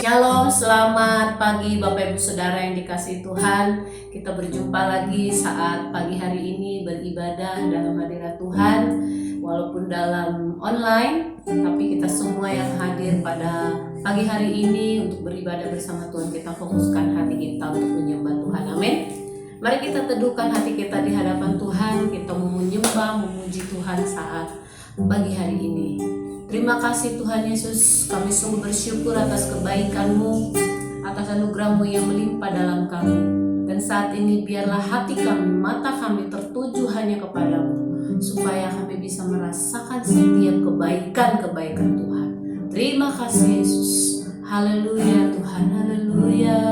Shalom, selamat pagi Bapak Ibu Saudara yang dikasihi Tuhan. Kita berjumpa lagi saat pagi hari ini beribadah dalam hadirat Tuhan. Walaupun dalam online, tapi kita semua yang hadir pada pagi hari ini untuk beribadah bersama Tuhan, kita fokuskan hati kita untuk menyembah Tuhan. Amin. Mari kita teduhkan hati kita di hadapan Tuhan. Kita mau menyembah, memuji Tuhan saat pagi hari ini. Terima kasih Tuhan Yesus, kami sungguh bersyukur atas kebaikan-Mu, atas anugerah-Mu yang melimpah dalam kami. Dan saat ini biarlah hati kami, mata kami tertuju hanya kepada-Mu, supaya kami bisa merasakan setiap kebaikan-kebaikan Tuhan. Terima kasih Yesus. Haleluya Tuhan, haleluya.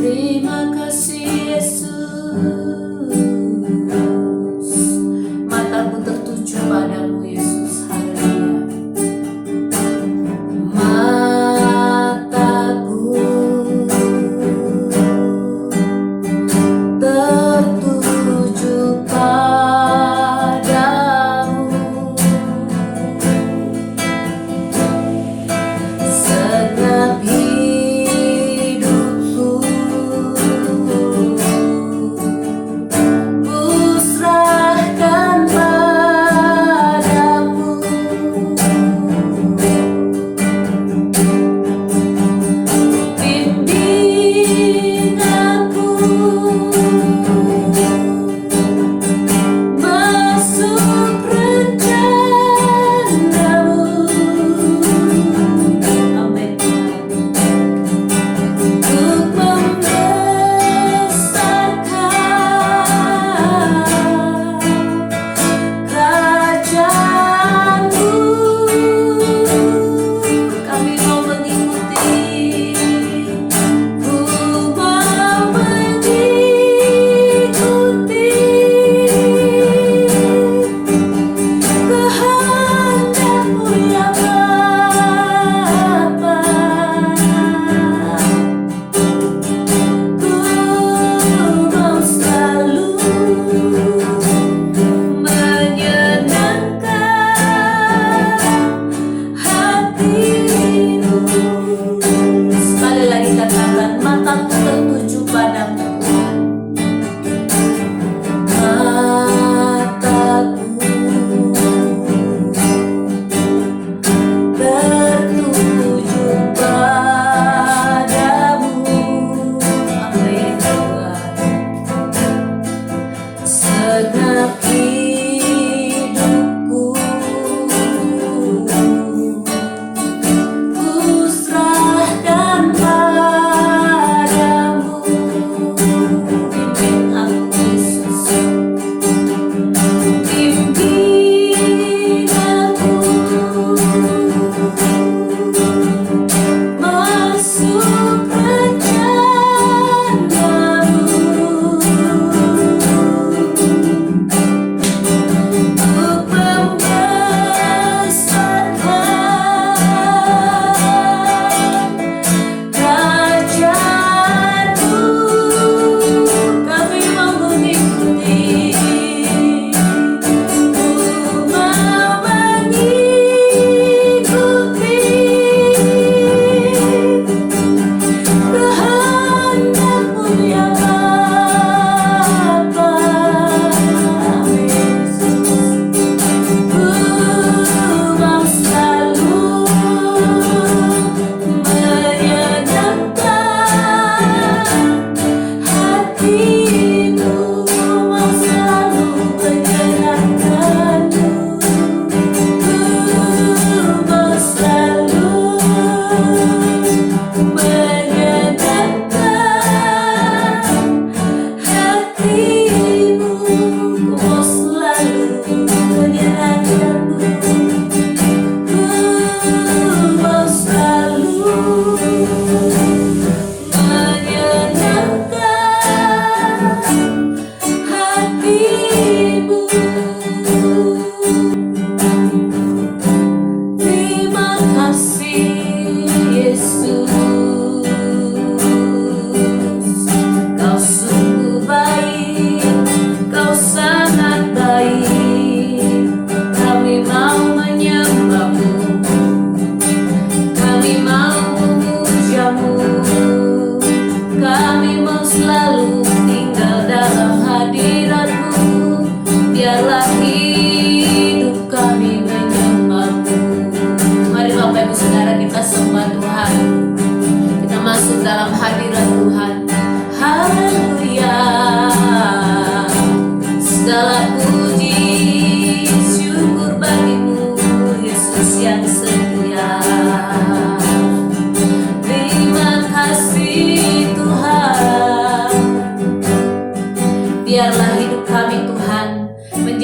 Terima kasih Yesus. Mataku tertuju padamu Yesus. Segenap hidupku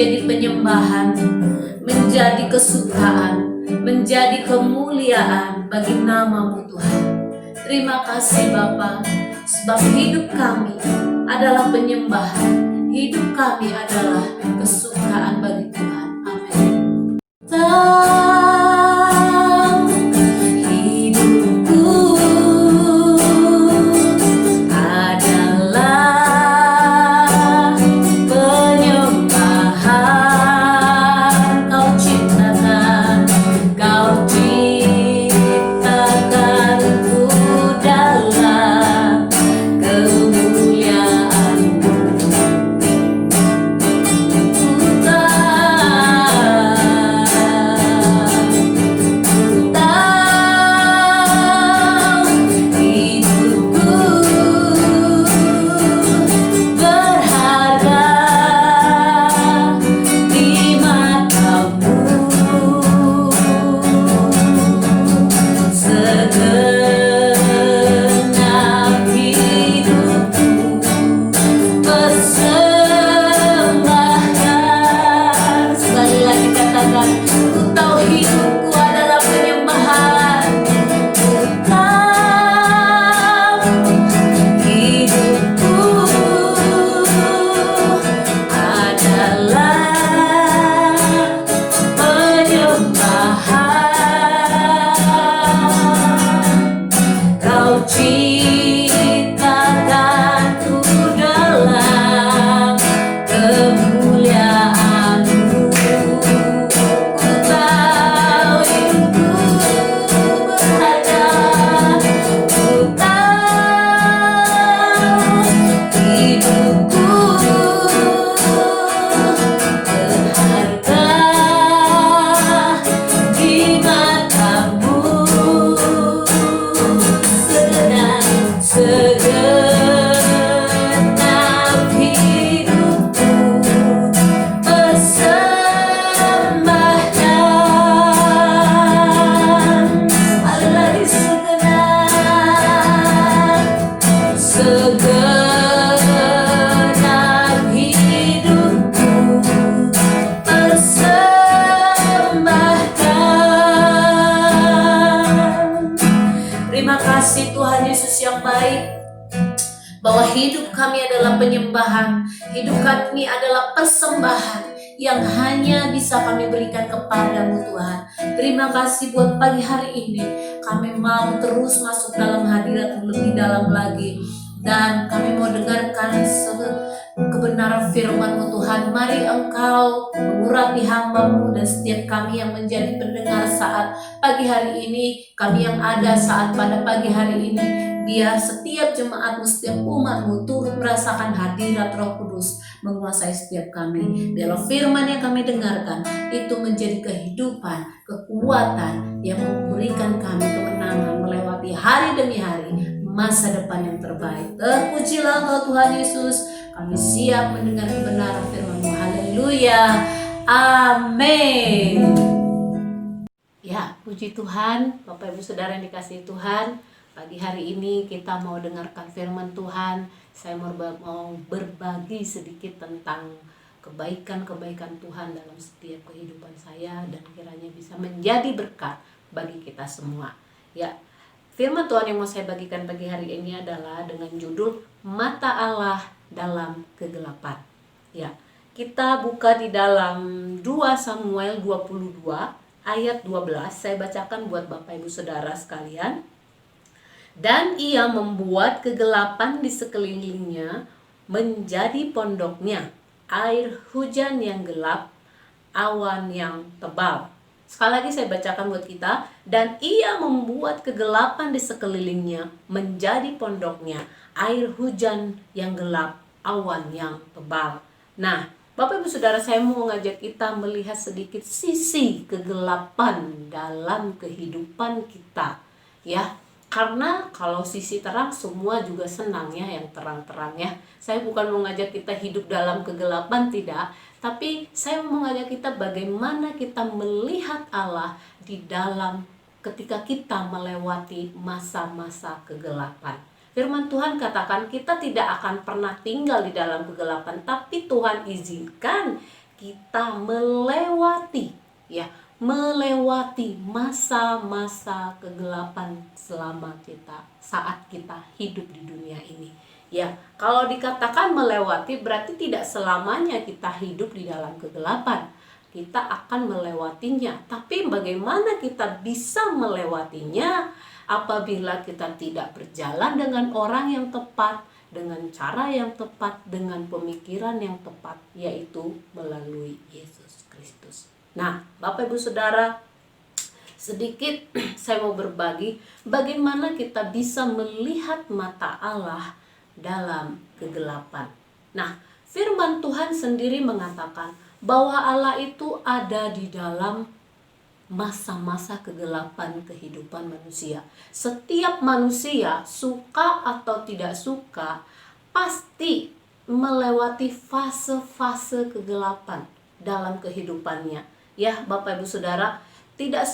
menjadi penyembahan, menjadi kesukaan, menjadi kemuliaan bagi nama-Mu Tuhan. Terima kasih Bapa, sebab hidup kami adalah penyembahan, hidup kami adalah kesukaan bagi Tuhan. Amin. Hidupku adalah penyembahan. Kau ciptakan ku dalam kemuliaan-Mu. kasih Tuhan Yesus yang baik, bahwa hidup kami adalah penyembahan, hidup kami adalah persembahan yang hanya bisa kami berikan kepadamu Tuhan. Terima kasih buat pagi hari ini, kami mau terus masuk dalam hadirat lebih dalam lagi, dan kami mau dengarkan kebenaran firman-Mu Tuhan. Mari Engkau mengurapi hamba-Mu dan setiap kami yang menjadi pendengar saat pagi hari ini, kami yang ada saat pada pagi hari ini. Biar setiap jemaat-Mu, setiap umat-Mu turut merasakan hadirat Roh Kudus menguasai setiap kami. Biarlah firman yang kami dengarkan itu menjadi kehidupan, kekuatan yang memberikan kami kemenangan melewati hari demi hari, masa depan yang terbaik. Terpujilah Engkau Tuhan Yesus. Kami siap mendengar kebenaran firman-Mu. Haleluya. Amin. Ya, puji Tuhan, Bapak Ibu Saudara yang dikasihi Tuhan. Pagi hari ini kita mau dengarkan firman Tuhan. Saya mau berbagi sedikit tentang kebaikan-kebaikan Tuhan dalam setiap kehidupan saya, dan kiranya bisa menjadi berkat bagi kita semua. Ya, firman Tuhan yang mau saya bagikan pagi hari ini adalah dengan judul Mata Allah dalam Kegelapan. Ya, kita buka di dalam 2 Samuel 22 ayat 12. Saya bacakan buat Bapak Ibu Saudara sekalian. Dan ia membuat kegelapan di sekelilingnya menjadi pondoknya, air hujan yang gelap, awan yang tebal. Sekali lagi saya bacakan buat kita. Dan ia membuat kegelapan di sekelilingnya menjadi pondoknya, air hujan yang gelap, awan yang tebal. Nah, Bapak Ibu Saudara, saya mau mengajak kita melihat sedikit sisi kegelapan dalam kehidupan kita, ya. Karena kalau sisi terang semua juga senang ya, yang terang-terang ya. Saya bukan mengajak kita hidup dalam kegelapan, tidak. Tapi saya mengajak kita bagaimana kita melihat Allah di dalam ketika kita melewati masa-masa kegelapan. Firman Tuhan katakan kita tidak akan pernah tinggal di dalam kegelapan, tapi Tuhan izinkan kita melewati, ya, melewati masa-masa kegelapan selama saat kita hidup di dunia ini. Ya, kalau dikatakan melewati berarti tidak selamanya kita hidup di dalam kegelapan. Kita akan melewatinya. Tapi bagaimana kita bisa melewatinya apabila kita tidak berjalan dengan orang yang tepat, dengan cara yang tepat, dengan pemikiran yang tepat, yaitu melalui Yesus Kristus. Nah, Bapak Ibu Saudara, sedikit saya mau berbagi bagaimana kita bisa melihat mata Allah dalam kegelapan. Nah, firman Tuhan sendiri mengatakan bahwa Allah itu ada di dalam masa-masa kegelapan kehidupan manusia. Setiap manusia, suka atau tidak suka, pasti melewati fase-fase kegelapan dalam kehidupannya. Ya, Bapak Ibu Saudara, tidak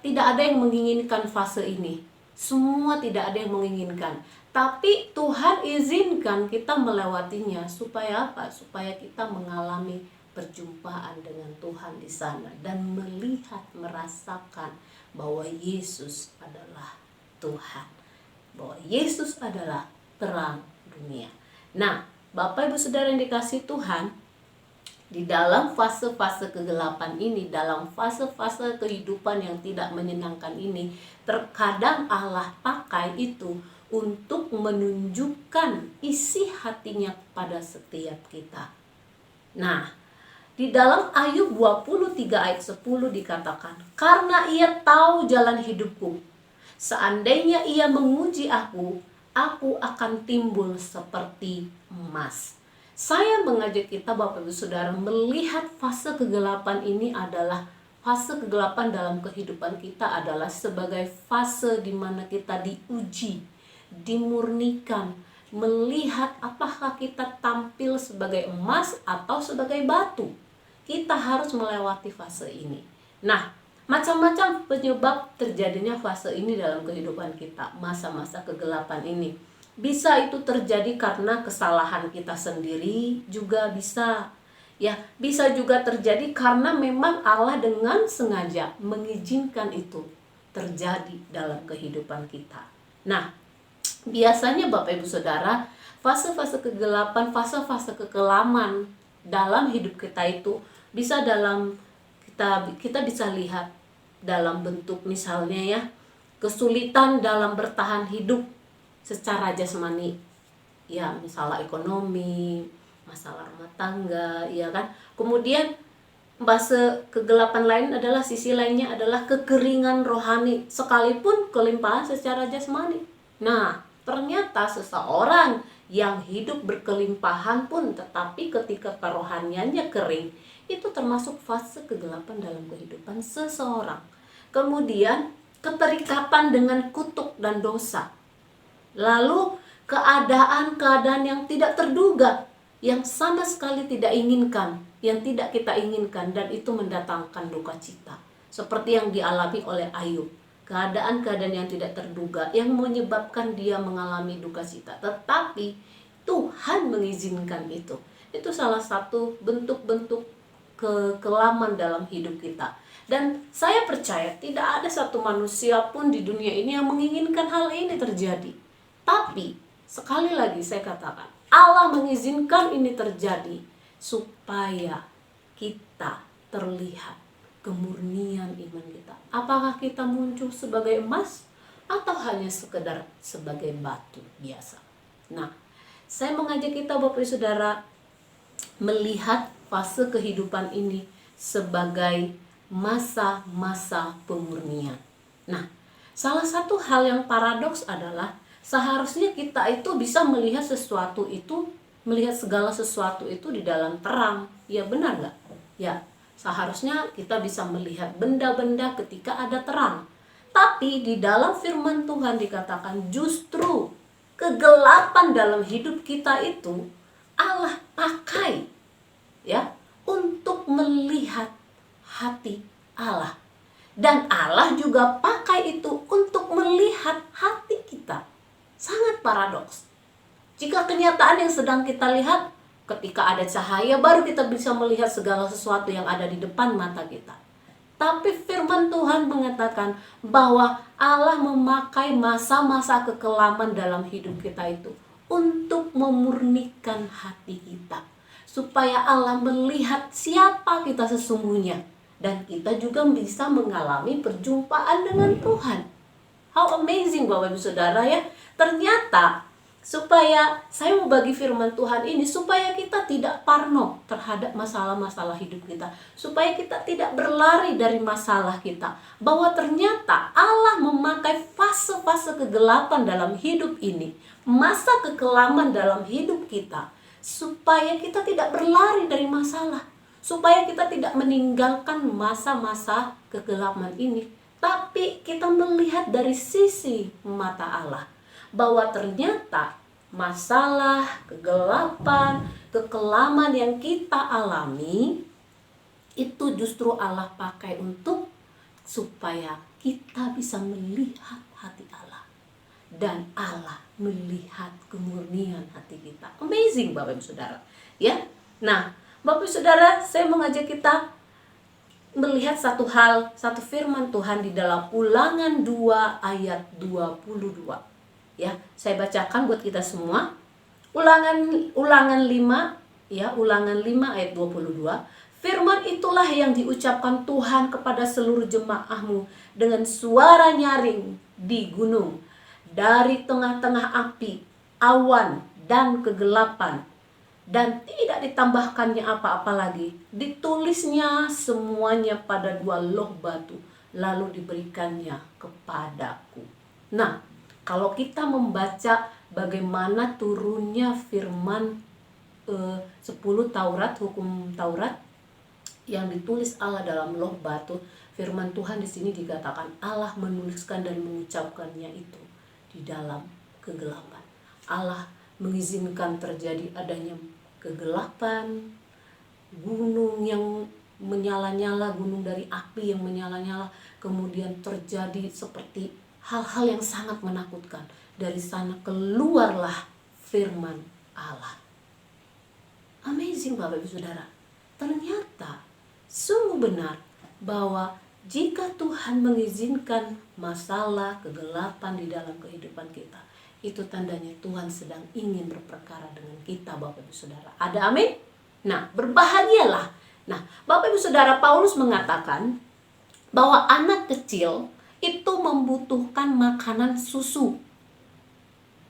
ada yang menginginkan fase ini. Semua tidak ada yang menginginkan. Tapi Tuhan izinkan kita melewatinya supaya apa? Supaya kita mengalami perjumpaan dengan Tuhan di sana dan melihat, merasakan bahwa Yesus adalah Tuhan, bahwa Yesus adalah terang dunia. Nah, Bapak Ibu Saudara yang dikasihi Tuhan, di dalam fase-fase kegelapan ini, dalam fase-fase kehidupan yang tidak menyenangkan ini, terkadang Allah pakai itu untuk menunjukkan isi hatinya pada setiap kita. Nah, di dalam Ayub 23 ayat 10 dikatakan, karena ia tahu jalan hidupku, seandainya ia menguji aku akan timbul seperti emas. Saya mengajak kita Bapak Ibu Saudara melihat fase kegelapan ini adalah fase kegelapan dalam kehidupan kita adalah sebagai fase di mana kita diuji, dimurnikan, melihat apakah kita tampil sebagai emas atau sebagai batu. Kita harus melewati fase ini. Nah, macam-macam penyebab terjadinya fase ini dalam kehidupan kita, masa-masa kegelapan ini. Bisa itu terjadi karena kesalahan kita sendiri, juga bisa. Ya, bisa juga terjadi karena memang Allah dengan sengaja mengizinkan itu terjadi dalam kehidupan kita. Nah, biasanya Bapak Ibu Saudara, fase-fase kegelapan, fase-fase kekelaman dalam hidup kita itu bisa kita bisa lihat dalam bentuk misalnya ya, kesulitan dalam bertahan hidup secara jasmani. Ya, masalah ekonomi, masalah rumah tangga, ya kan? Kemudian fase kegelapan lain adalah sisi lainnya adalah kekeringan rohani sekalipun kelimpahan secara jasmani. Nah, ternyata seseorang yang hidup berkelimpahan pun tetapi ketika kerohaniannya kering, itu termasuk fase kegelapan dalam kehidupan seseorang. Kemudian keterikatan dengan kutuk dan dosa. Lalu keadaan-keadaan yang tidak terduga, yang sama sekali tidak inginkan, yang tidak kita inginkan, dan itu mendatangkan duka cita. Seperti yang dialami oleh Ayub. Keadaan-keadaan yang tidak terduga yang menyebabkan dia mengalami duka cita, tetapi Tuhan mengizinkan itu. Itu salah satu bentuk-bentuk kekelaman dalam hidup kita. Dan saya percaya tidak ada satu manusia pun di dunia ini yang menginginkan hal ini terjadi. Tapi sekali lagi saya katakan, Allah mengizinkan ini terjadi supaya kita terlihat kemurnian iman kita. Apakah kita muncul sebagai emas atau hanya sekedar sebagai batu biasa? Nah, saya mengajak kita Bapak Ibu Saudara melihat fase kehidupan ini sebagai masa-masa pemurnian. Nah, salah satu hal yang paradoks adalah seharusnya kita itu bisa melihat sesuatu itu, melihat segala sesuatu itu di dalam terang. Ya, benar nggak? Ya, seharusnya kita bisa melihat benda-benda ketika ada terang. Tapi di dalam firman Tuhan dikatakan justru kegelapan dalam hidup kita itu Allah pakai ya untuk melihat hati Allah. Dan Allah juga pakai itu untuk melihat hati kita. Sangat paradoks. Jika kenyataan yang sedang kita lihat Ketika ada cahaya, baru kita bisa melihat segala sesuatu yang ada di depan mata kita. Tapi firman Tuhan mengatakan bahwa Allah memakai masa-masa kekelaman dalam hidup kita itu untuk memurnikan hati kita, supaya Allah melihat siapa kita sesungguhnya, dan kita juga bisa mengalami perjumpaan dengan Tuhan. How amazing Bapak Ibu Saudara ya. Ternyata supaya saya mau bagi firman Tuhan ini supaya kita tidak parno terhadap masalah-masalah hidup kita, supaya kita tidak berlari dari masalah kita, bahwa ternyata Allah memakai fase-fase kegelapan dalam hidup ini, masa kekelaman dalam hidup kita, supaya kita tidak berlari dari masalah, supaya kita tidak meninggalkan masa-masa kegelapan ini, tapi kita melihat dari sisi mata Allah, bahwa ternyata masalah, kegelapan, kekelaman yang kita alami itu justru Allah pakai untuk supaya kita bisa melihat hati Allah, dan Allah melihat kemurnian hati kita. Amazing Bapak Ibu Saudara ya. Nah Bapak Ibu Saudara, saya mengajak kita melihat satu firman Tuhan di dalam Ulangan 2 ayat 22. Ya, saya bacakan buat kita semua. Ulangan 5 ya, Ulangan 5 ayat 22. Firman itulah yang diucapkan Tuhan kepada seluruh jemaahmu dengan suara nyaring di gunung, dari tengah-tengah api, awan dan kegelapan, dan tidak ditambahkannya apa-apa lagi. Ditulisnya semuanya pada 2 loh batu, lalu diberikannya kepadaku. Nah, kalau kita membaca bagaimana turunnya firman 10 Taurat, hukum Taurat yang ditulis Allah dalam loh batu, firman Tuhan di sini dikatakan Allah menuliskan dan mengucapkannya itu di dalam kegelapan. Allah mengizinkan terjadi adanya kegelapan, gunung yang menyala-nyala, gunung dari api yang menyala-nyala, kemudian terjadi seperti hal-hal yang sangat menakutkan. Dari sana keluarlah firman Allah. Amazing Bapak Ibu Saudara. Ternyata sungguh benar bahwa jika Tuhan mengizinkan masalah, kegelapan di dalam kehidupan kita, itu tandanya Tuhan sedang ingin berperkara dengan kita Bapak Ibu Saudara. Ada amin? Nah, berbahagialah. Nah, Bapak Ibu Saudara, Paulus mengatakan bahwa anak kecil itu membutuhkan makanan susu.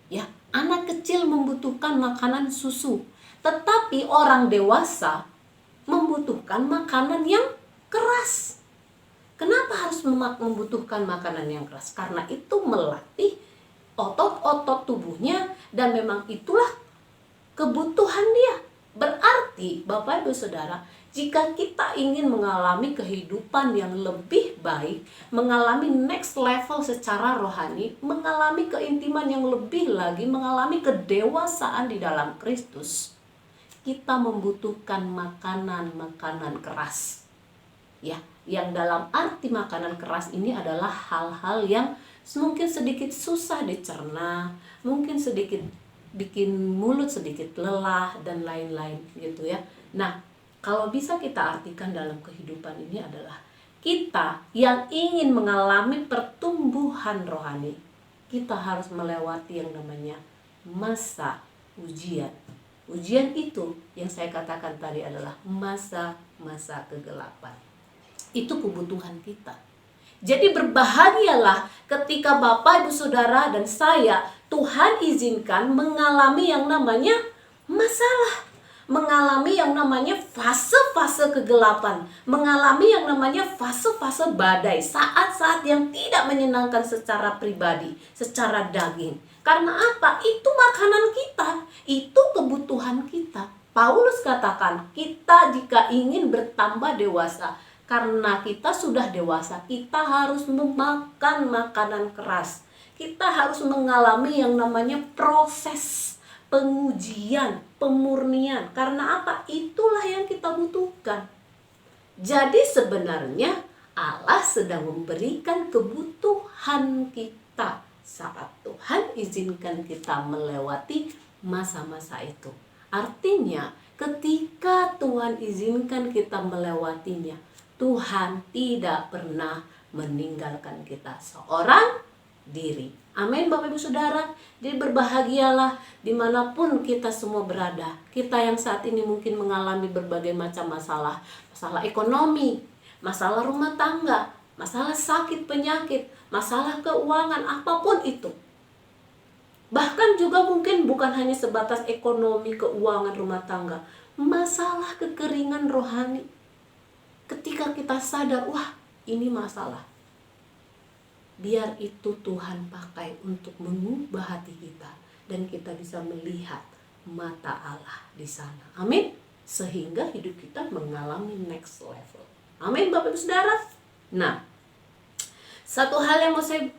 Ya, anak kecil membutuhkan makanan susu. Tetapi orang dewasa membutuhkan makanan yang keras. Kenapa harus membutuhkan makanan yang keras? Karena itu melatih otot-otot tubuhnya, dan memang itulah kebutuhan dia. Berarti Bapak Ibu Saudara, jika kita ingin mengalami kehidupan yang lebih baik, mengalami next level secara rohani, mengalami keintiman yang lebih lagi, mengalami kedewasaan di dalam Kristus, kita membutuhkan makanan-makanan keras. Ya, yang dalam arti makanan keras ini adalah hal-hal yang mungkin sedikit susah dicerna, mungkin sedikit bikin mulut sedikit lelah dan lain-lain gitu ya. Nah, kalau bisa kita artikan dalam kehidupan ini adalah kita yang ingin mengalami pertumbuhan rohani, kita harus melewati yang namanya masa ujian. Ujian itu yang saya katakan tadi adalah masa-masa kegelapan. Itu kebutuhan kita. Jadi berbahagialah ketika Bapak, Ibu Saudara dan saya, Tuhan izinkan mengalami yang namanya masalah, mengalami yang namanya fase-fase kegelapan, mengalami yang namanya fase-fase badai, saat-saat yang tidak menyenangkan secara pribadi, secara daging. Karena apa? Itu makanan kita, itu kebutuhan kita. Paulus katakan, kita jika ingin bertambah dewasa, karena kita sudah dewasa, kita harus memakan makanan keras. Kita harus mengalami yang namanya proses pengujian, pemurnian. Karena apa? Itulah yang kita butuhkan. Jadi sebenarnya Allah sedang memberikan kebutuhan kita saat Tuhan izinkan kita melewati masa-masa itu. Artinya Ketika Tuhan izinkan kita melewatinya, Tuhan tidak pernah meninggalkan kita seorang diri. Amin Bapak Ibu Saudara. Jadi berbahagialah dimanapun kita semua berada. Kita yang saat ini mungkin mengalami berbagai macam masalah. Masalah ekonomi, masalah rumah tangga, masalah sakit penyakit, masalah keuangan, apapun itu. Bahkan juga mungkin bukan hanya sebatas ekonomi, keuangan, rumah tangga. Masalah kekeringan rohani. Ketika kita sadar, wah ini masalah. Biar itu Tuhan pakai untuk mengubah hati kita. Dan kita bisa melihat mata Allah di sana. Amin. Sehingga hidup kita mengalami next level. Amin Bapak Ibu Saudara. Nah, satu hal yang mau saya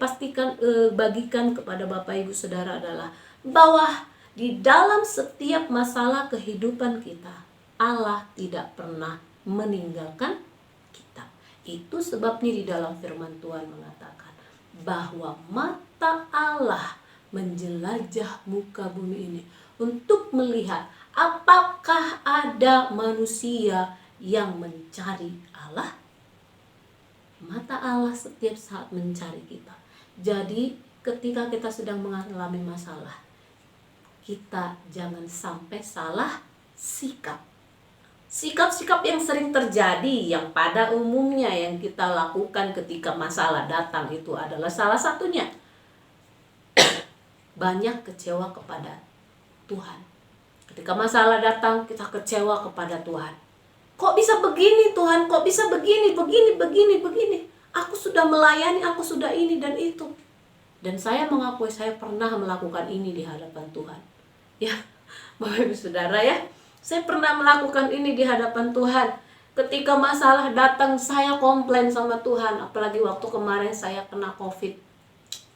pastikan bagikan kepada Bapak Ibu Saudara adalah bahwa di dalam setiap masalah kehidupan kita, Allah tidak pernah meninggalkan kita. Itu sebabnya di dalam firman Tuhan mengatakan bahwa mata Allah menjelajah muka bumi ini untuk melihat apakah ada manusia yang mencari Allah. Mata Allah setiap saat mencari kita. Jadi ketika kita sedang mengalami masalah, kita jangan sampai salah sikap. Sikap-sikap yang sering terjadi, yang pada umumnya yang kita lakukan ketika masalah datang itu adalah salah satunya banyak kecewa kepada Tuhan. Ketika masalah datang, kita kecewa kepada Tuhan. Kok bisa begini Tuhan? Kok bisa begini? Aku sudah melayani, aku sudah ini dan itu. Dan saya mengakui saya pernah melakukan ini di hadapan Tuhan. Ya, Bapak Ibu Saudara ya. Saya pernah melakukan ini di hadapan Tuhan. Ketika masalah datang, saya komplain sama Tuhan. Apalagi waktu kemarin saya kena COVID.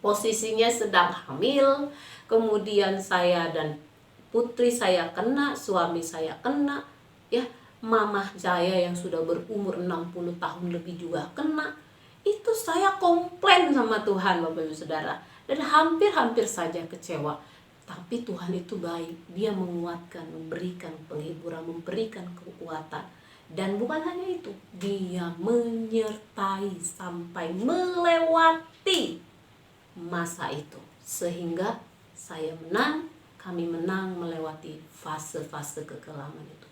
Posisinya sedang hamil. Kemudian saya dan putri saya kena, suami saya kena. Ya, mama saya yang sudah berumur 60 tahun lebih juga kena. Itu saya komplain sama Tuhan Bapak Ibu Saudara. Dan hampir saja kecewa. Tapi Tuhan itu baik. Dia menguatkan, memberikan penghiburan, memberikan kekuatan. Dan bukan hanya itu. Dia menyertai sampai melewati masa itu. Sehingga saya menang, kami menang melewati fase-fase kekelaman itu.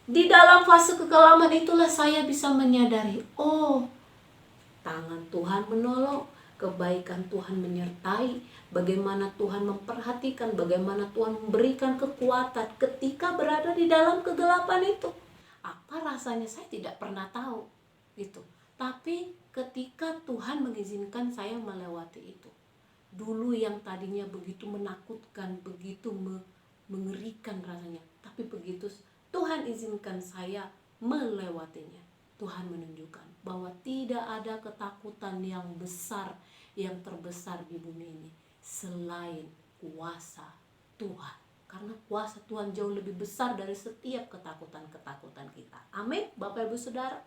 Di dalam fase kekelaman itulah saya bisa menyadari, oh, tangan Tuhan menolong, kebaikan Tuhan menyertai, bagaimana Tuhan memperhatikan, bagaimana Tuhan memberikan kekuatan ketika berada di dalam kegelapan itu. Apa rasanya saya tidak pernah tahu gitu. Tapi ketika Tuhan mengizinkan saya melewati itu. Dulu yang tadinya begitu menakutkan, begitu mengerikan rasanya, tapi begitu Tuhan izinkan saya melewatinya. Tuhan menunjukkan bahwa tidak ada ketakutan yang besar, yang terbesar di bumi ini selain kuasa Tuhan. Karena kuasa Tuhan jauh lebih besar dari setiap ketakutan-ketakutan kita. Amin, Bapak Ibu Saudara.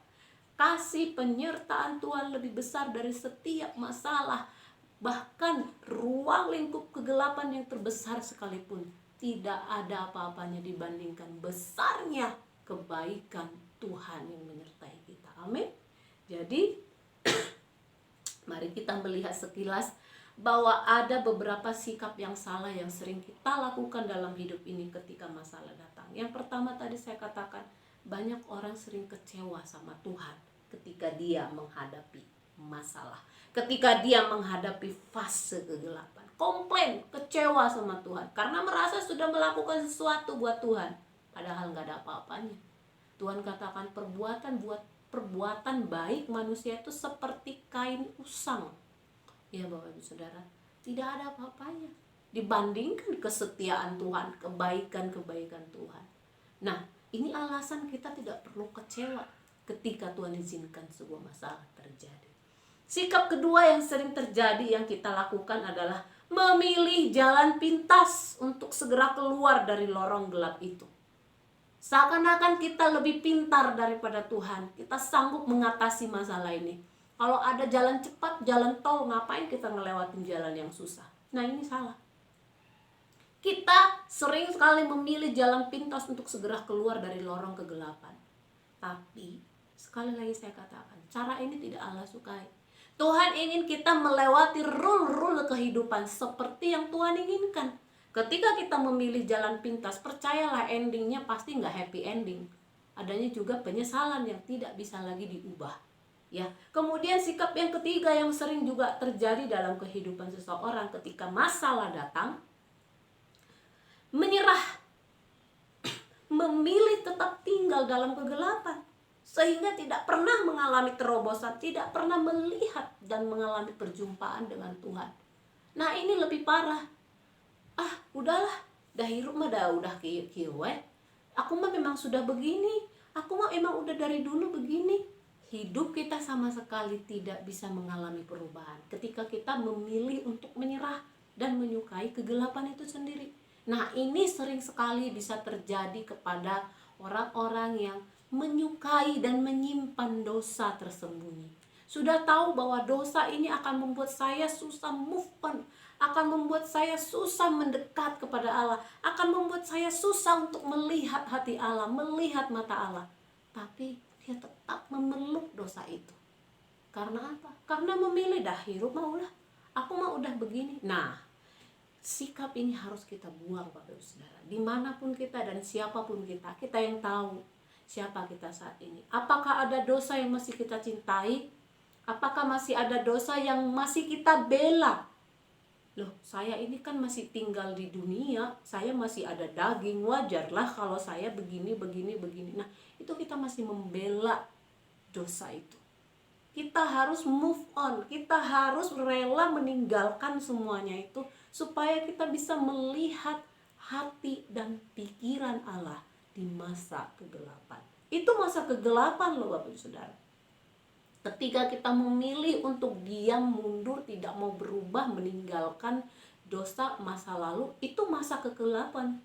Kasih penyertaan Tuhan lebih besar dari setiap masalah. Bahkan ruang lingkup kegelapan yang terbesar sekalipun tidak ada apa-apanya dibandingkan besarnya kebaikan Tuhan yang menyertai kita. Amin. Jadi mari kita melihat sekilas bahwa ada beberapa sikap yang salah yang sering kita lakukan dalam hidup ini ketika masalah datang. Yang pertama tadi saya katakan, banyak orang sering kecewa sama Tuhan ketika dia menghadapi masalah, ketika dia menghadapi fase kegelapan. Komplain, kecewa sama Tuhan karena merasa sudah melakukan sesuatu buat Tuhan, padahal gak ada apa-apanya. Tuhan katakan perbuatan baik manusia itu seperti kain usang. Ya Bapak Ibu Saudara, tidak ada apa-apanya dibandingkan kesetiaan Tuhan, kebaikan Tuhan. Nah, ini alasan kita tidak perlu kecewa ketika Tuhan izinkan sebuah masalah terjadi. Sikap kedua yang sering terjadi yang kita lakukan adalah memilih jalan pintas untuk segera keluar dari lorong gelap itu. Seakan-akan kita lebih pintar daripada Tuhan. Kita sanggup mengatasi masalah ini. Kalau ada jalan cepat, jalan tol, ngapain kita ngelewatin jalan yang susah? Nah, ini salah. Kita sering sekali memilih jalan pintas untuk segera keluar dari lorong kegelapan. Tapi sekali lagi saya katakan, cara ini tidak Allah sukai. Tuhan ingin kita melewati rule-rule kehidupan seperti yang Tuhan inginkan. Ketika kita memilih jalan pintas, percayalah endingnya pasti nggak happy ending. Adanya juga penyesalan yang tidak bisa lagi diubah. Ya, kemudian sikap yang ketiga yang sering juga terjadi dalam kehidupan seseorang ketika masalah datang, menyerah, memilih tetap tinggal dalam kegelapan, sehingga tidak pernah mengalami terobosan, tidak pernah melihat dan mengalami perjumpaan dengan Tuhan. Nah, ini lebih parah. Udahlah, dah hirup mah udah kieu we. Aku mah memang sudah begini. Aku mah emang udah dari dulu begini. Hidup kita sama sekali tidak bisa mengalami perubahan ketika kita memilih untuk menyerah dan menyukai kegelapan itu sendiri. Nah, ini sering sekali bisa terjadi kepada orang-orang yang menyukai dan menyimpan dosa tersembunyi. Sudah tahu bahwa dosa ini akan membuat saya susah move on, akan membuat saya susah mendekat kepada Allah, akan membuat saya susah untuk melihat hati Allah, melihat mata Allah. Tapi dia tetap memeluk dosa itu. Karena apa? Karena memilih dah hirup mah udah, aku mah udah begini. Nah, sikap ini harus kita buang Bapak Ibu Saudara. Dimanapun kita dan siapapun kita yang tahu siapa kita saat ini. Apakah ada dosa yang masih kita cintai? Apakah masih ada dosa yang masih kita bela? Loh, saya ini kan masih tinggal di dunia, saya masih ada daging, wajarlah kalau saya begini. Nah, itu kita masih membela dosa itu. Kita harus move on, kita harus rela meninggalkan semuanya itu supaya kita bisa melihat hati dan pikiran Allah di masa kegelapan. Itu masa kegelapan loh Bapak Ibu Saudara. Ketika kita memilih untuk diam, mundur, tidak mau berubah, meninggalkan dosa masa lalu, itu masa kegelapan.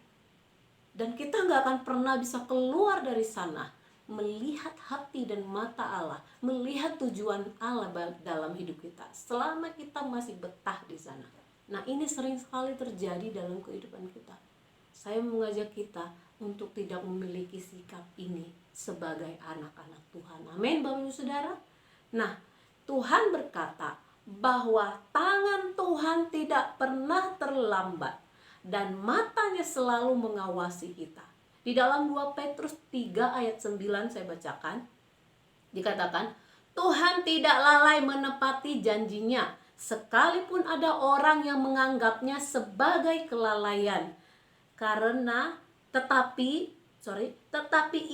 Dan kita gak akan pernah bisa keluar dari sana, melihat hati dan mata Allah, melihat tujuan Allah dalam hidup kita, selama kita masih betah di sana. Nah, ini sering sekali terjadi dalam kehidupan kita. Saya mengajak kita untuk tidak memiliki sikap ini sebagai anak-anak Tuhan. Amin Bapak Ibu Saudara. Nah, Tuhan berkata bahwa tangan Tuhan tidak pernah terlambat dan matanya selalu mengawasi kita. Di dalam 2 Petrus 3 ayat 9 saya bacakan, dikatakan, Tuhan tidak lalai menepati janjinya, sekalipun ada orang yang menganggapnya sebagai kelalaian. Tetapi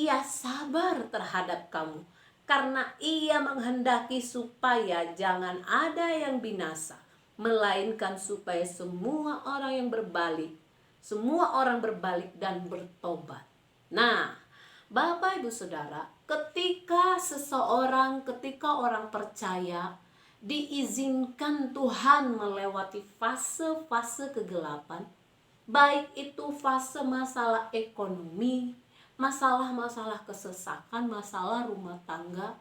ia sabar terhadap kamu, karena ia menghendaki supaya jangan ada yang binasa, melainkan supaya semua orang berbalik dan bertobat. Nah, Bapak Ibu Saudara, ketika orang percaya diizinkan Tuhan melewati fase-fase kegelapan, baik itu fase masalah ekonomi, masalah-masalah kesesakan, masalah rumah tangga,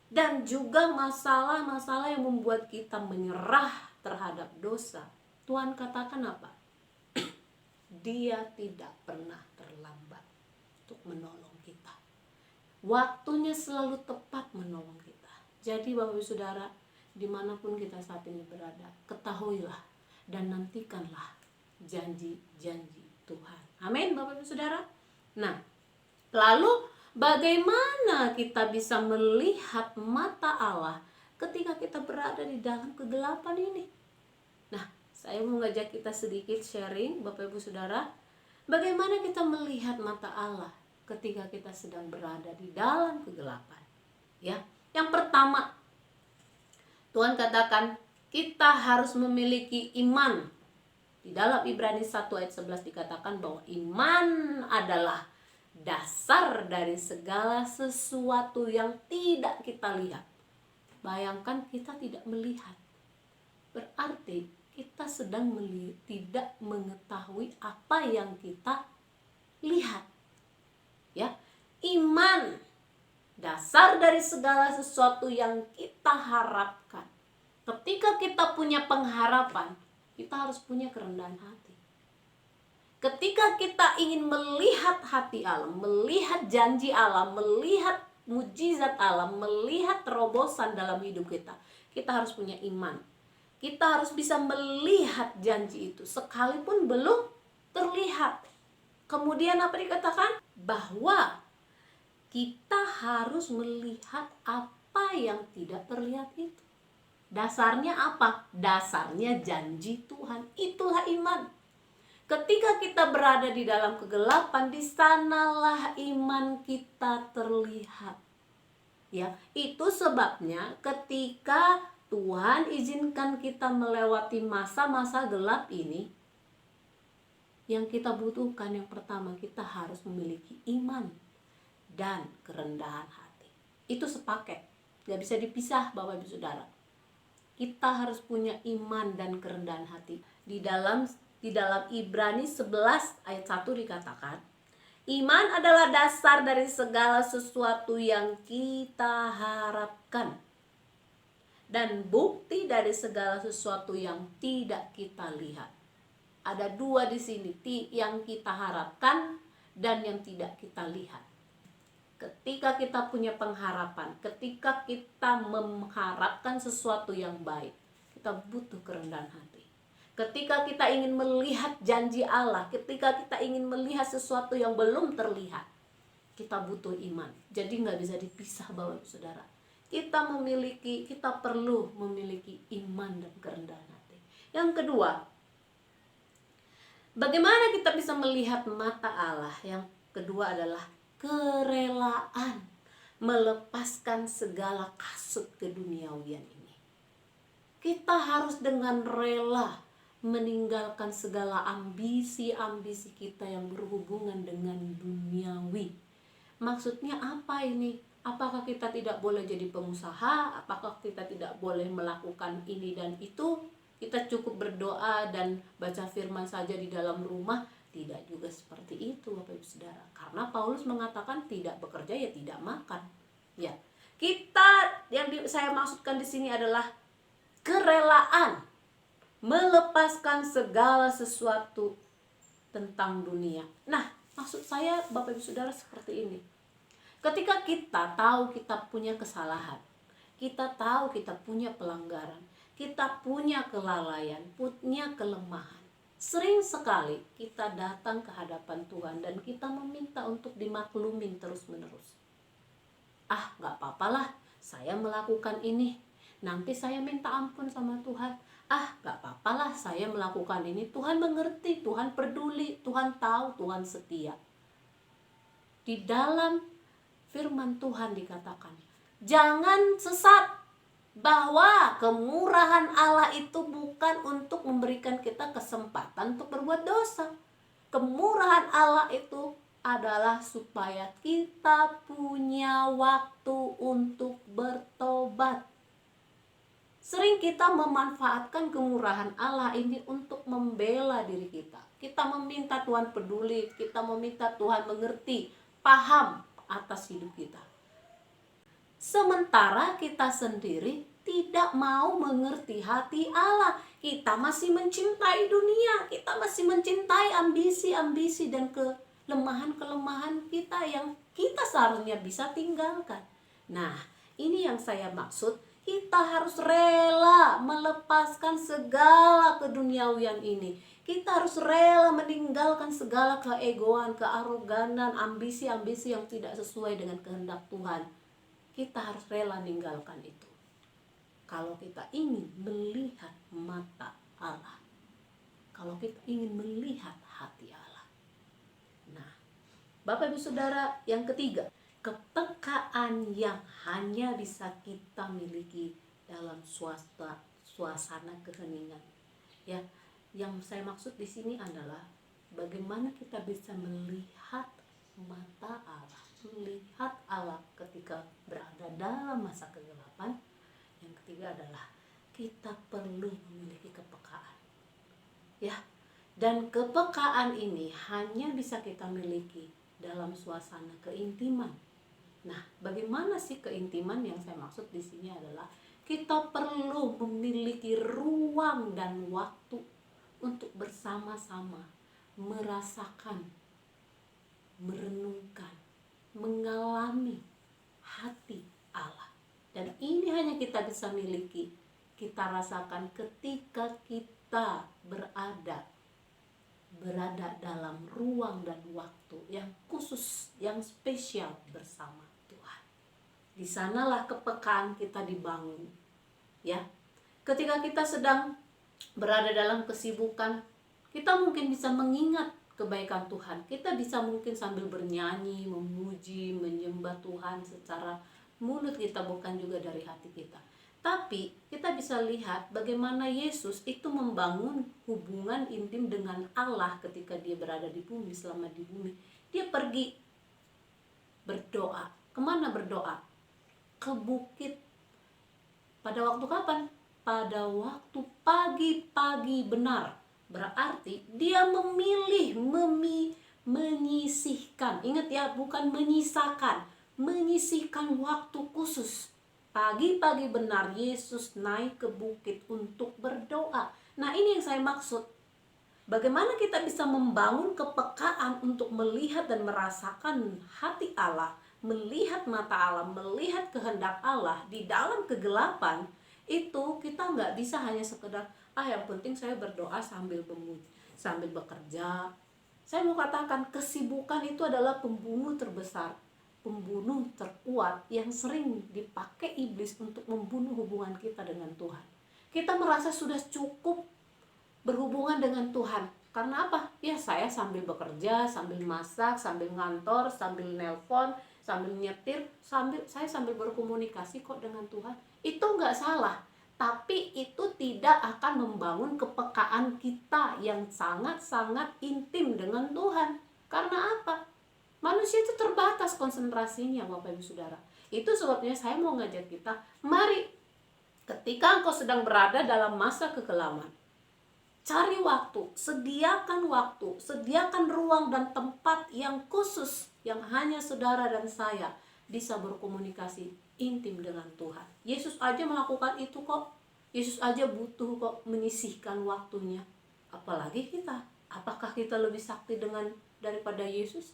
dan juga masalah-masalah yang membuat kita menyerah terhadap dosa. Tuhan katakan apa? Dia tidak pernah terlambat untuk menolong kita. Waktunya selalu tepat menolong kita. Jadi Bapak Ibu Saudara, dimanapun kita saat ini berada, ketahuilah dan nantikanlah janji-janji Tuhan. Amin Bapak Ibu Saudara. Nah, lalu bagaimana kita bisa melihat mata Allah ketika kita berada di dalam kegelapan ini? Nah, saya mau ngajak kita sedikit sharing Bapak Ibu Saudara, bagaimana kita melihat mata Allah ketika kita sedang berada di dalam kegelapan. Ya, yang pertama, Tuhan katakan kita harus memiliki iman. Di dalam Ibrani 1 ayat 11 dikatakan bahwa iman adalah dasar dari segala sesuatu yang tidak kita lihat. Bayangkan kita tidak melihat, berarti kita sedang tidak mengetahui apa yang kita lihat. Ya, iman dasar dari segala sesuatu yang kita harapkan. Ketika kita punya pengharapan, kita harus punya kerendahan hati. Ketika kita ingin melihat hati Allah, melihat janji Allah, melihat mujizat Allah, melihat terobosan dalam hidup kita, kita harus punya iman. Kita harus bisa melihat janji itu sekalipun belum terlihat. Kemudian apa dikatakan? Bahwa kita harus melihat apa yang tidak terlihat itu. Dasarnya apa? Dasarnya janji Tuhan. Itulah iman. Ketika kita berada di dalam kegelapan, di sanalah iman kita terlihat. Ya, itu sebabnya ketika Tuhan izinkan kita melewati masa-masa gelap ini, yang kita butuhkan yang pertama, kita harus memiliki iman dan kerendahan hati. Itu sepaket, gak bisa dipisah Bapak Ibu Saudara. Kita harus punya iman dan kerendahan hati. Di dalam Ibrani 11 ayat 1 dikatakan, iman adalah dasar dari segala sesuatu yang kita harapkan dan bukti dari segala sesuatu yang tidak kita lihat. Ada dua di sini, yang kita harapkan dan yang tidak kita lihat. Ketika kita punya pengharapan, ketika kita mengharapkan sesuatu yang baik, kita butuh kerendahan hati. Ketika kita ingin melihat janji Allah, ketika kita ingin melihat sesuatu yang belum terlihat, kita butuh iman. Jadi nggak bisa dipisah Bapak Saudara. Kita perlu memiliki iman dan kerendahan hati. Yang kedua, bagaimana kita bisa melihat mata Allah? Yang kedua adalah kerelaan, melepaskan segala kasut keduniawian ini. Kita harus dengan rela meninggalkan segala ambisi-ambisi kita yang berhubungan dengan duniawi. Maksudnya apa ini? Apakah kita tidak boleh jadi pengusaha? Apakah kita tidak boleh melakukan ini dan itu? Kita cukup berdoa dan baca firman saja di dalam rumah? Tidak juga seperti itu Bapak Ibu Saudara. Karena Paulus mengatakan tidak bekerja ya tidak makan. Ya, saya maksudkan di sini adalah kerelaan melepaskan segala sesuatu tentang dunia. Nah, maksud saya Bapak Ibu Saudara seperti ini. Ketika kita tahu kita punya kesalahan, kita tahu kita punya pelanggaran, kita punya kelalaian, punya kelemahan, sering sekali kita datang ke hadapan Tuhan dan kita meminta untuk dimaklumin terus-menerus. Gak apa-apalah, saya melakukan ini, nanti saya minta ampun sama Tuhan. Gak apa-apalah, saya melakukan ini, Tuhan mengerti, Tuhan peduli, Tuhan tahu, Tuhan setia. Di dalam firman Tuhan dikatakan, jangan sesat, bahwa kemurahan Allah itu bukan untuk memberikan kita kesempatan untuk berbuat dosa. Kemurahan Allah itu adalah supaya kita punya waktu untuk bertobat. Sering kita memanfaatkan kemurahan Allah ini untuk membela diri kita. Kita meminta Tuhan peduli, kita meminta Tuhan mengerti, paham atas hidup kita. Sementara kita sendiri tidak mau mengerti hati Allah. Kita masih mencintai dunia, kita masih mencintai ambisi-ambisi dan kelemahan-kelemahan kita yang kita seharusnya bisa tinggalkan. Nah, ini yang saya maksud. Kita harus rela melepaskan segala keduniawian ini. Kita harus rela meninggalkan segala keegoan, kearoganan, ambisi-ambisi yang tidak sesuai dengan kehendak Tuhan. Kita harus rela meninggalkan itu. Kalau kita ingin melihat mata Allah, kalau kita ingin melihat hati Allah. Nah, Bapak Ibu Saudara, yang ketiga, kepekaan yang hanya bisa kita miliki dalam suasana keheningan. Ya, yang saya maksud di sini adalah bagaimana kita bisa melihat mata Allah, melihat Allah ketika berada dalam masa kegelapan. Yang ketiga adalah kita perlu memiliki kepekaan. Ya, dan kepekaan ini hanya bisa kita miliki dalam suasana keintiman. Nah, bagaimana sih keintiman? Yang saya maksud di sini adalah kita perlu memiliki ruang dan waktu untuk bersama-sama merasakan, merenungkan, mengalami hati Allah. Dan ini hanya kita bisa miliki, kita rasakan ketika kita berada dalam ruang dan waktu yang khusus, yang spesial bersama Tuhan. Di sanalah kepekaan kita dibangun. Ya. Ketika kita sedang berada dalam kesibukan, kita mungkin bisa mengingat kebaikan Tuhan. Kita bisa mungkin sambil bernyanyi, memuji, menyembah Tuhan secara mulut kita, bukan juga dari hati kita. Tapi kita bisa lihat bagaimana Yesus itu membangun hubungan intim dengan Allah ketika dia berada di bumi, selama di bumi. Dia pergi berdoa. Kemana berdoa? Ke bukit. Pada waktu kapan? Pada waktu pagi-pagi benar. Berarti dia memilih, menyisihkan. Ingat ya, bukan menyisakan. Menyisihkan waktu khusus. Pagi-pagi benar Yesus naik ke bukit untuk berdoa. Nah, ini yang saya maksud. Bagaimana kita bisa membangun kepekaan untuk melihat dan merasakan hati Allah, melihat mata Allah, melihat kehendak Allah di dalam kegelapan. Itu kita nggak bisa hanya sekedar, yang penting saya berdoa sambil bekerja. Saya mau katakan, kesibukan itu adalah pembunuh terbesar, pembunuh terkuat yang sering dipakai iblis untuk membunuh hubungan kita dengan Tuhan. Kita merasa sudah cukup berhubungan dengan Tuhan. Karena apa? Ya, saya sambil bekerja, sambil masak, sambil ngantor, sambil nelpon, sambil nyetir, saya sambil berkomunikasi kok dengan Tuhan. Itu nggak salah. Tapi itu tidak akan membangun kepekaan kita yang sangat-sangat intim dengan Tuhan. Karena apa? Manusia itu terbatas konsentrasinya, Bapak Ibu Saudara. Itu sebabnya saya mau ngajak kita, mari ketika engkau sedang berada dalam masa kekelaman, cari waktu, sediakan ruang dan tempat yang khusus, yang hanya saudara dan saya bisa berkomunikasi intim dengan Tuhan. Yesus aja melakukan itu kok. Yesus aja butuh kok menyisihkan waktunya. Apalagi kita. Apakah kita lebih sakti daripada Yesus?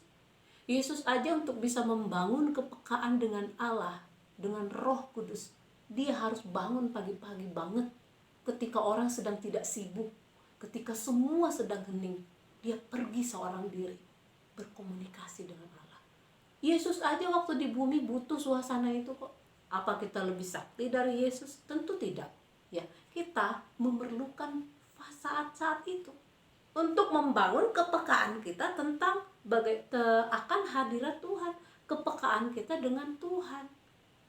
Yesus aja untuk bisa membangun kepekaan dengan Allah, dengan Roh Kudus, dia harus bangun pagi-pagi banget. Ketika orang sedang tidak sibuk, ketika semua sedang hening, dia pergi seorang diri berkomunikasi dengan Allah. Yesus aja waktu di bumi butuh suasana itu kok. Apa kita lebih sakti dari Yesus? Tentu tidak. Ya, kita memerlukan saat-saat itu untuk membangun kepekaan kita tentang akan hadirat Tuhan, kepekaan kita dengan Tuhan.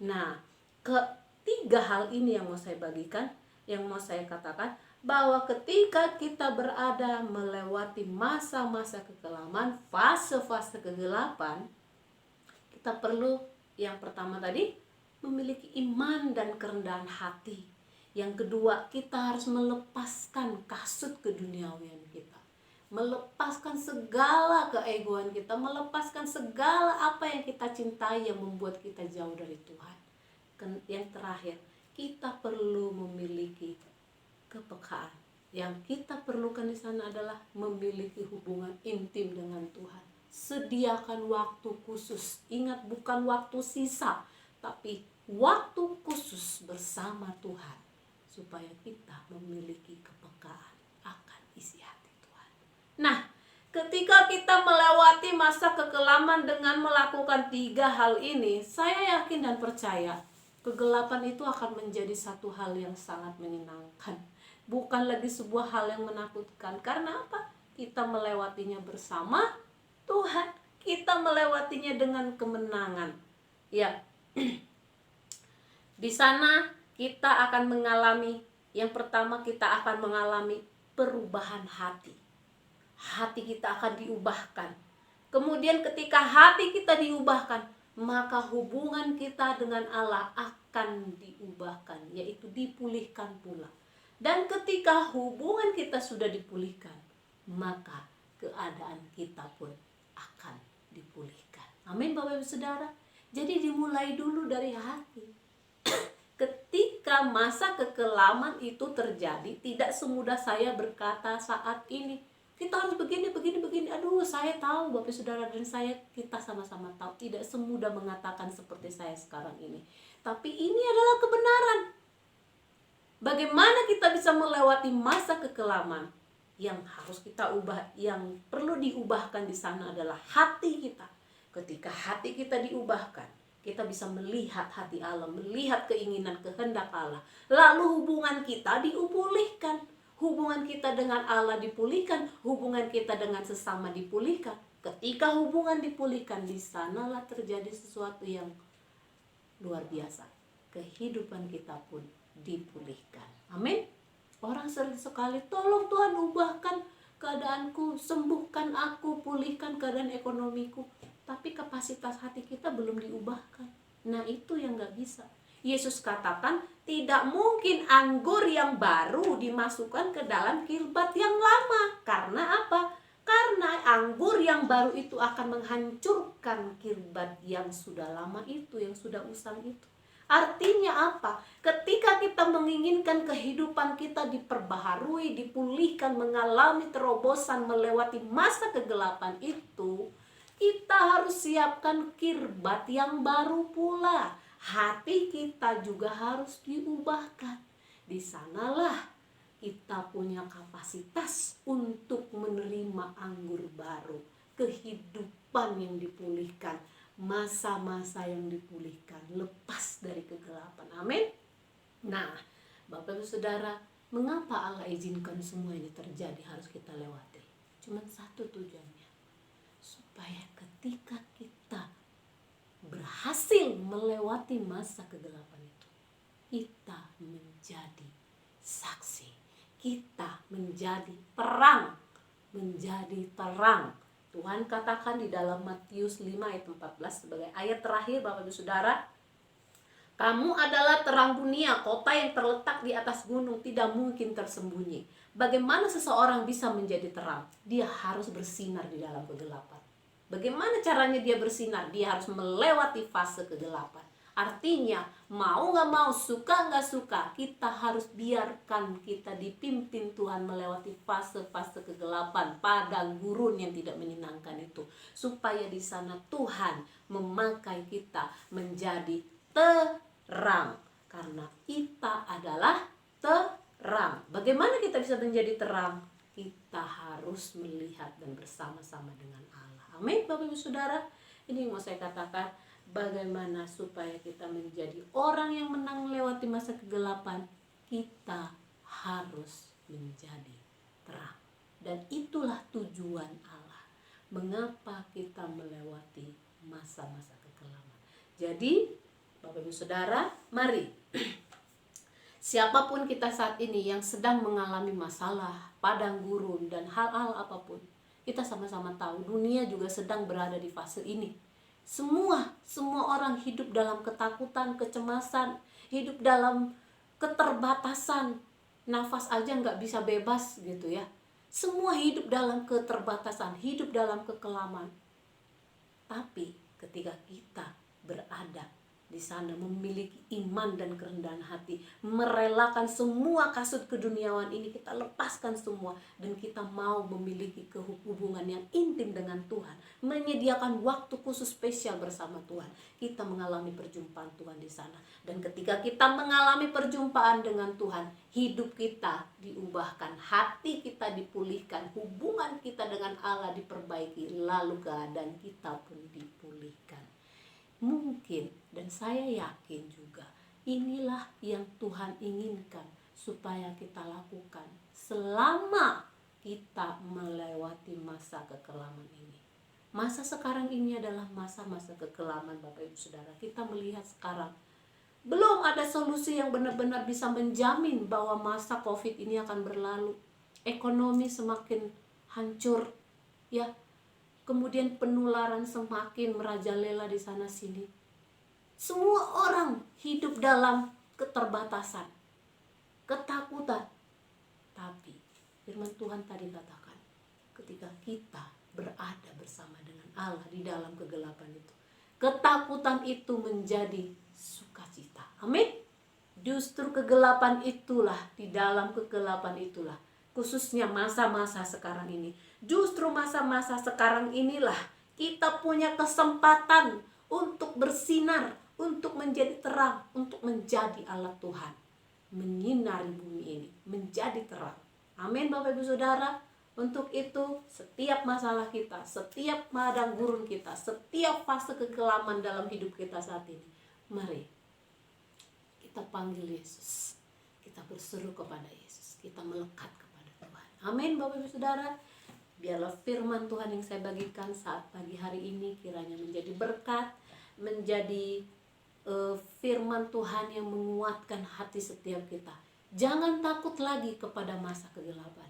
Nah, ketiga hal ini yang mau saya bagikan, yang mau saya katakan, bahwa ketika kita berada melewati masa-masa kekelaman, fase-fase kegelapan, kita perlu yang pertama tadi memiliki iman dan kerendahan hati. Yang kedua, kita harus melepaskan kasut keduniawian kita, melepaskan segala keegoan kita, melepaskan segala apa yang kita cintai yang membuat kita jauh dari Tuhan. Yang terakhir, kita perlu memiliki kepekaan. Yang kita perlukan di sana adalah memiliki hubungan intim dengan Tuhan. Sediakan waktu khusus. Ingat, bukan waktu sisa, tapi waktu khusus bersama Tuhan, supaya kita memiliki kepekaan akan isi hati Tuhan. Nah, ketika kita melewati masa kekelaman dengan melakukan 3 hal ini, saya yakin dan percaya kegelapan itu akan menjadi satu hal yang sangat menyenangkan. Bukan lagi sebuah hal yang menakutkan. Karena apa? Kita melewatinya bersama Tuhan. Kita melewatinya dengan kemenangan. Ya. Di sana kita akan mengalami, yang pertama kita akan mengalami perubahan hati. Hati kita akan diubahkan. Kemudian ketika hati kita diubahkan, maka hubungan kita dengan Allah akan diubahkan, yaitu dipulihkan pula. Dan ketika hubungan kita sudah dipulihkan, maka keadaan kita pun akan dipulihkan. Amin, Bapak Ibu Saudara. Jadi dimulai dulu dari hati. Ketika masa kekelaman itu terjadi, tidak semudah saya berkata saat ini, Kita harus begini. Aduh, saya tahu Bapak Saudara dan kita sama-sama tahu tidak semudah mengatakan seperti saya sekarang ini. Tapi ini adalah kebenaran. Bagaimana kita bisa melewati masa kekelaman? Yang harus kita ubah, yang perlu diubahkan di sana adalah hati kita. Ketika hati kita diubahkan, kita bisa melihat hati Allah, melihat keinginan kehendak Allah. Lalu hubungan kita dipulihkan. Hubungan kita dengan Allah dipulihkan, hubungan kita dengan sesama dipulihkan. Ketika hubungan dipulihkan, di sanalah terjadi sesuatu yang luar biasa. Kehidupan kita pun dipulihkan. Amin. Orang sering sekali, tolong Tuhan ubahkan keadaanku, sembuhkan aku, pulihkan keadaan ekonomiku. Tapi kapasitas hati kita belum diubahkan. Nah, itu yang gak bisa. Yesus katakan tidak mungkin anggur yang baru dimasukkan ke dalam kirbat yang lama. Karena apa? Karena anggur yang baru itu akan menghancurkan kirbat yang sudah lama itu, yang sudah usang itu. Artinya apa? Ketika kita menginginkan kehidupan kita diperbaharui, dipulihkan, mengalami terobosan, melewati masa kegelapan itu, kita harus siapkan kirbat yang baru pula. Hati kita juga harus diubahkan. Di sanalah kita punya kapasitas untuk menerima anggur baru, kehidupan yang dipulihkan, masa-masa yang dipulihkan, lepas dari kegelapan. Amin. Nah, Bapak Ibu Saudara, mengapa Allah izinkan semua ini terjadi, harus kita lewati? Cuma satu tujuannya, supaya ketika kita berhasil melewati masa kegelapan itu, kita menjadi saksi, kita menjadi terang, Tuhan katakan di dalam Matius 5 ayat 14 sebagai ayat terakhir, Bapak Ibu Saudara, kamu adalah terang dunia, kota yang terletak di atas gunung tidak mungkin tersembunyi. Bagaimana seseorang bisa menjadi terang? Dia harus bersinar di dalam kegelapan. Bagaimana caranya dia bersinar? Dia harus melewati fase kegelapan. Artinya, mau gak mau, suka gak suka, kita harus biarkan kita dipimpin Tuhan melewati fase-fase kegelapan, padang gurun yang tidak menyenangkan itu. Supaya di sana Tuhan memakai kita menjadi terang. Karena kita adalah terang. Bagaimana kita bisa menjadi terang? Kita harus melihat dan bersama-sama dengan Allah. Amin, Bapak Ibu Saudara. Ini yang mau saya katakan. Bagaimana supaya kita menjadi orang yang menang melewati masa kegelapan? Kita harus menjadi terang. Dan itulah tujuan Allah. Mengapa kita melewati masa-masa kegelapan? Jadi, Bapak Ibu Saudara, mari. Siapapun kita saat ini yang sedang mengalami masalah, padang gurun, dan hal-hal apapun, kita sama-sama tahu dunia juga sedang berada di fase ini. Semua orang hidup dalam ketakutan, kecemasan, hidup dalam keterbatasan. Nafas aja nggak bisa bebas gitu ya. Semua hidup dalam keterbatasan, hidup dalam kekelaman. Tapi ketika kita berada di sana, memiliki iman dan kerendahan hati, merelakan semua kasut keduniawan ini, kita lepaskan semua, dan kita mau memiliki hubungan yang intim dengan Tuhan, menyediakan waktu khusus spesial bersama Tuhan. Kita mengalami perjumpaan Tuhan di sana, dan ketika kita mengalami perjumpaan dengan Tuhan, hidup kita diubahkan, hati kita dipulihkan, hubungan kita dengan Allah diperbaiki, lalu keadaan kita pun dipulihkan. Mungkin, dan saya yakin juga, inilah yang Tuhan inginkan supaya kita lakukan selama kita melewati masa kekelaman ini. Masa sekarang ini adalah masa-masa kekelaman, Bapak Ibu Saudara. Kita melihat sekarang belum ada solusi yang benar-benar bisa menjamin bahwa masa COVID ini akan berlalu. Ekonomi semakin hancur, ya. Kemudian penularan semakin merajalela di sana sini. Semua orang hidup dalam keterbatasan, ketakutan. Tapi firman Tuhan tadi katakan, ketika kita berada bersama dengan Allah di dalam kegelapan itu, ketakutan itu menjadi sukacita. Amin. Justru kegelapan itulah, di dalam kegelapan itulah khususnya masa-masa sekarang ini. Justru masa-masa sekarang inilah kita punya kesempatan untuk bersinar, untuk menjadi terang, untuk menjadi alat Tuhan, menyinari bumi ini, menjadi terang. Amin Bapak Ibu Saudara. Untuk itu setiap masalah kita, setiap padang gurun kita, setiap fase kekelaman dalam hidup kita saat ini, mari kita panggil Yesus, kita berseru kepada Yesus, kita melekat kepada Tuhan. Amin Bapak Ibu Saudara. Biarlah firman Tuhan yang saya bagikan saat pagi hari ini kiranya menjadi berkat, menjadi firman Tuhan yang menguatkan hati setiap kita. Jangan takut lagi kepada masa kegelapan,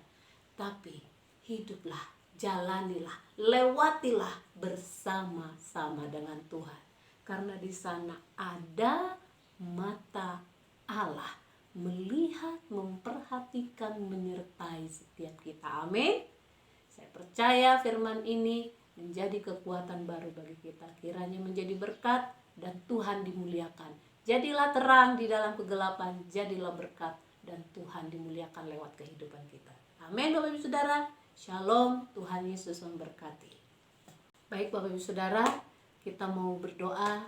tapi hiduplah, jalanilah, lewatilah bersama-sama dengan Tuhan. Karena di sana ada mata Allah melihat, memperhatikan, menyertai setiap kita. Amin. Saya percaya firman ini menjadi kekuatan baru bagi kita. Kiranya menjadi berkat dan Tuhan dimuliakan. Jadilah terang di dalam kegelapan, jadilah berkat dan Tuhan dimuliakan lewat kehidupan kita. Amin Bapak Ibu Saudara. Shalom, Tuhan Yesus memberkati. Baik Bapak Ibu Saudara, kita mau berdoa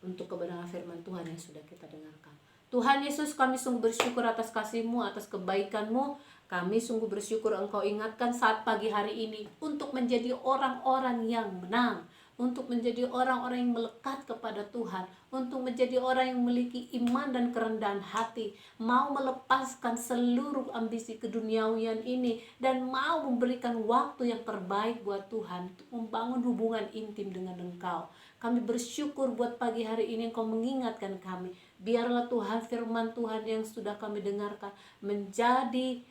untuk kebenaran firman Tuhan yang sudah kita dengarkan. Tuhan Yesus, kami sungguh bersyukur atas kasih-Mu, atas kebaikan-Mu. Kami sungguh bersyukur Engkau ingatkan saat pagi hari ini untuk menjadi orang-orang yang menang, untuk menjadi orang-orang yang melekat kepada Tuhan, untuk menjadi orang yang memiliki iman dan kerendahan hati, mau melepaskan seluruh ambisi keduniawian ini dan mau memberikan waktu yang terbaik buat Tuhan untuk membangun hubungan intim dengan Engkau. Kami bersyukur buat pagi hari ini Engkau mengingatkan kami. Biarlah Tuhan firman Tuhan yang sudah kami dengarkan menjadi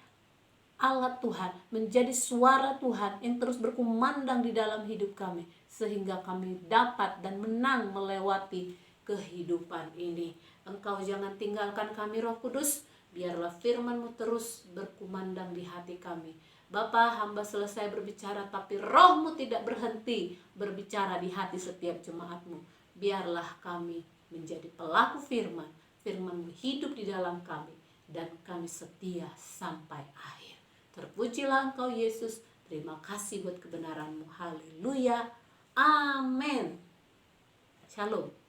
alat Tuhan, menjadi suara Tuhan yang terus berkumandang di dalam hidup kami, sehingga kami dapat dan menang melewati kehidupan ini. Engkau jangan tinggalkan kami Roh Kudus, biarlah firman-Mu terus berkumandang di hati kami. Bapa, hamba selesai berbicara, tapi Roh-Mu tidak berhenti berbicara di hati setiap jemaat-Mu. Biarlah kami menjadi pelaku firman, firman-Mu hidup di dalam kami, dan kami setia sampai akhir. Terpujilah Engkau Yesus. Terima kasih buat kebenaran-Mu. Haleluya. Amin. Shalom.